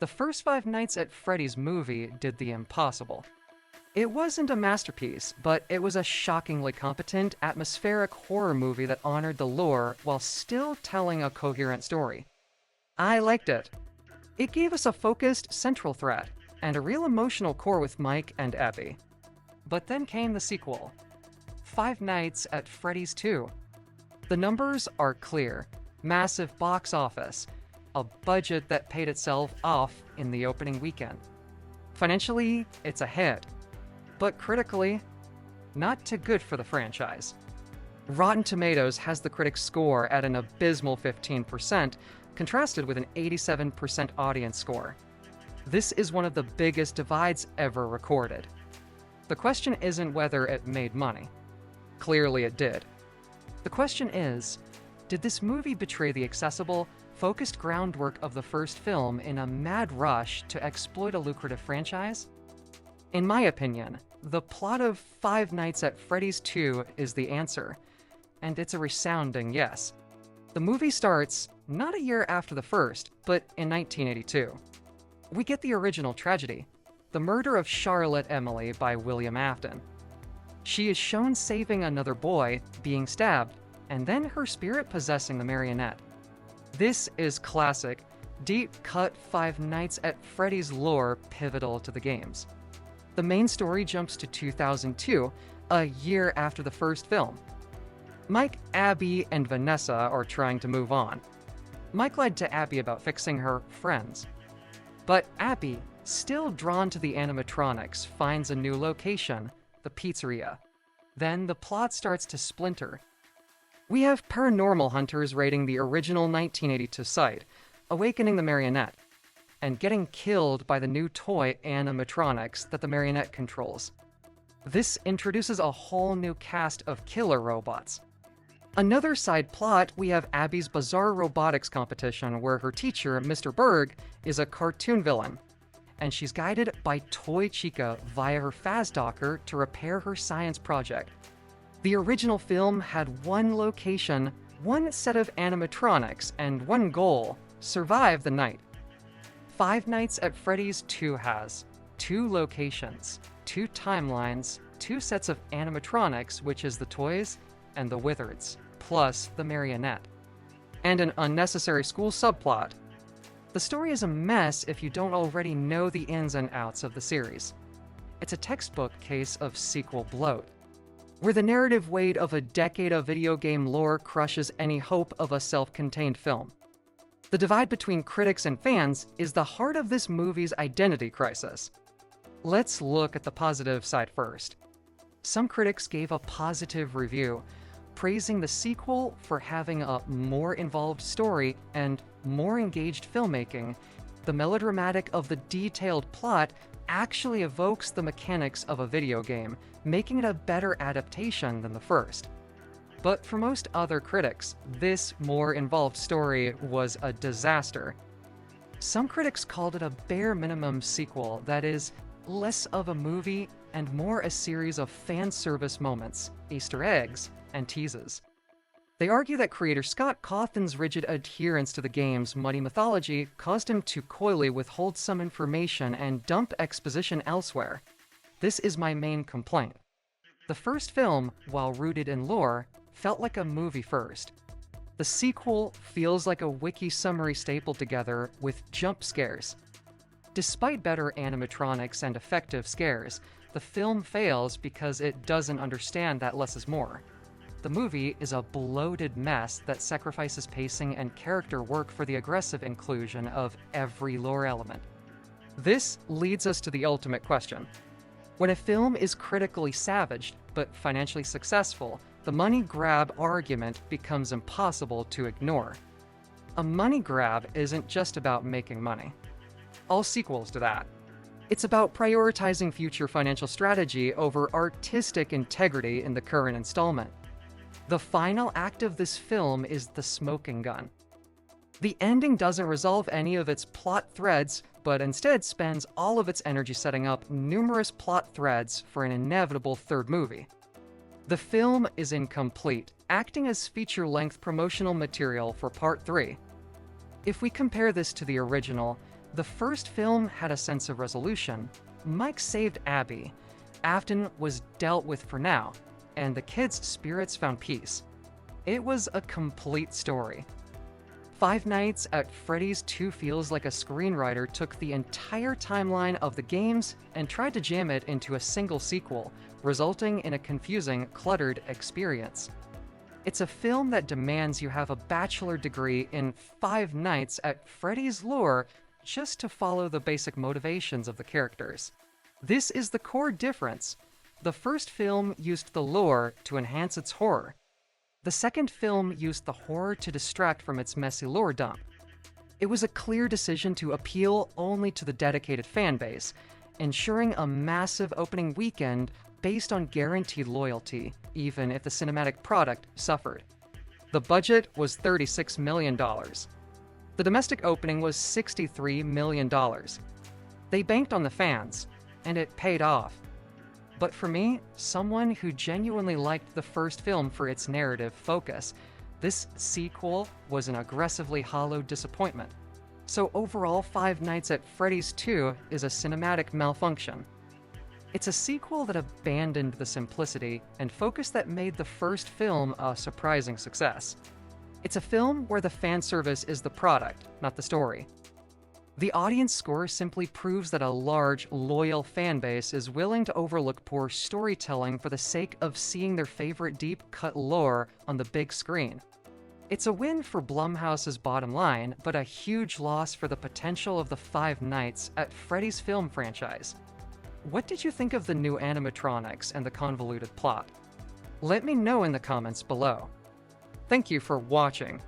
The first Five Nights at Freddy's movie did the impossible. It wasn't a masterpiece, but it was a shockingly competent, atmospheric horror movie that honored the lore while still telling a coherent story. I liked it. It gave us a focused, central threat, and a real emotional core with Mike and Abby. But then came the sequel, Five Nights at Freddy's 2. The numbers are clear. Massive box office, a budget that paid itself off in the opening weekend. Financially, it's a hit. But critically, not too good for the franchise. Rotten Tomatoes has the critic score at an abysmal 15%, contrasted with an 87% audience score. This is one of the biggest divides ever recorded. The question isn't whether it made money. Clearly it did. The question is, did this movie betray the accessible, focused groundwork of the first film in a mad rush to exploit a lucrative franchise? In my opinion, the plot of Five Nights at Freddy's 2 is the answer, and it's a resounding yes. The movie starts not a year after the first, but in 1982. We get the original tragedy, the murder of Charlotte Emily by William Afton. She is shown saving another boy, being stabbed, and then her spirit possessing the Marionette. This is classic, deep-cut Five Nights at Freddy's lore pivotal to the games. The main story jumps to 2002, a year after the first film. Mike, Abby, and Vanessa are trying to move on. Mike lied to Abby about fixing her friends. But Abby, still drawn to the animatronics, finds a new location, the pizzeria. Then the plot starts to splinter. We have paranormal hunters raiding the original 1982 site, awakening the Marionette, and getting killed by the new toy animatronics that the Marionette controls. This introduces a whole new cast of killer robots. Another side plot, we have Abby's bizarre robotics competition where her teacher, Mr. Berg, is a cartoon villain, and she's guided by Toy Chica via her Fazdocker to repair her science project. The original film had one location, one set of animatronics, and one goal: survive the night. Five Nights at Freddy's 2 has 2 locations, 2 timelines, 2 sets of animatronics, which is the toys and the Wizards, plus the Marionette, and an unnecessary school subplot. The story is a mess if you don't already know the ins and outs of the series. It's a textbook case of sequel bloat, where the narrative weight of a decade of video game lore crushes any hope of a self-contained film. The divide between critics and fans is the heart of this movie's identity crisis. Let's look at the positive side first. Some critics gave a positive review, praising the sequel for having a more involved story and more engaged filmmaking. The melodramatic of the detailed plot actually evokes the mechanics of a video game, making it a better adaptation than the first. But for most other critics, this more involved story was a disaster. Some critics called it a bare minimum sequel that is less of a movie and more a series of fan service moments, Easter eggs, and teases. They argue that creator Scott Cawthon's rigid adherence to the game's muddy mythology caused him to coyly withhold some information and dump exposition elsewhere. This is my main complaint. The first film, while rooted in lore, felt like a movie first. The sequel feels like a wiki summary stapled together with jump scares. Despite better animatronics and effective scares, the film fails because it doesn't understand that less is more. The movie is a bloated mess that sacrifices pacing and character work for the aggressive inclusion of every lore element. This leads us to the ultimate question. When a film is critically savaged, but financially successful, the money grab argument becomes impossible to ignore. A money grab isn't just about making money. All sequels do that. It's about prioritizing future financial strategy over artistic integrity in the current installment. The final act of this film is the smoking gun. The ending doesn't resolve any of its plot threads, but instead spends all of its energy setting up numerous plot threads for an inevitable third movie. The film is incomplete, acting as feature-length promotional material for Part 3. If we compare this to the original, The first film had a sense of resolution. Mike saved Abby. Afton was dealt with for now, and the kids' spirits found peace. It was a complete story. Five Nights at Freddy's 2 feels like a screenwriter took the entire timeline of the games and tried to jam it into a single sequel, resulting in a confusing, cluttered experience. It's a film that demands you have a bachelor degree in Five Nights at Freddy's lore just to follow the basic motivations of the characters. This is the core difference. The first film used the lore to enhance its horror. The second film used the horror to distract from its messy lore dump. It was a clear decision to appeal only to the dedicated fan base, ensuring a massive opening weekend based on guaranteed loyalty, even if the cinematic product suffered. The budget was $36 million. The domestic opening was $63 million. They banked on the fans, and it paid off. But for me, someone who genuinely liked the first film for its narrative focus, this sequel was an aggressively hollow disappointment. So overall, Five Nights at Freddy's 2 is a cinematic malfunction. It's a sequel that abandoned the simplicity and focus that made the first film a surprising success. It's a film where the fan service is the product, not the story. The audience score simply proves that a large, loyal fan base is willing to overlook poor storytelling for the sake of seeing their favorite deep-cut lore on the big screen. It's a win for Blumhouse's bottom line, but a huge loss for the potential of the Five Nights at Freddy's film franchise. What did you think of the new animatronics and the convoluted plot? Let me know in the comments below. Thank you for watching.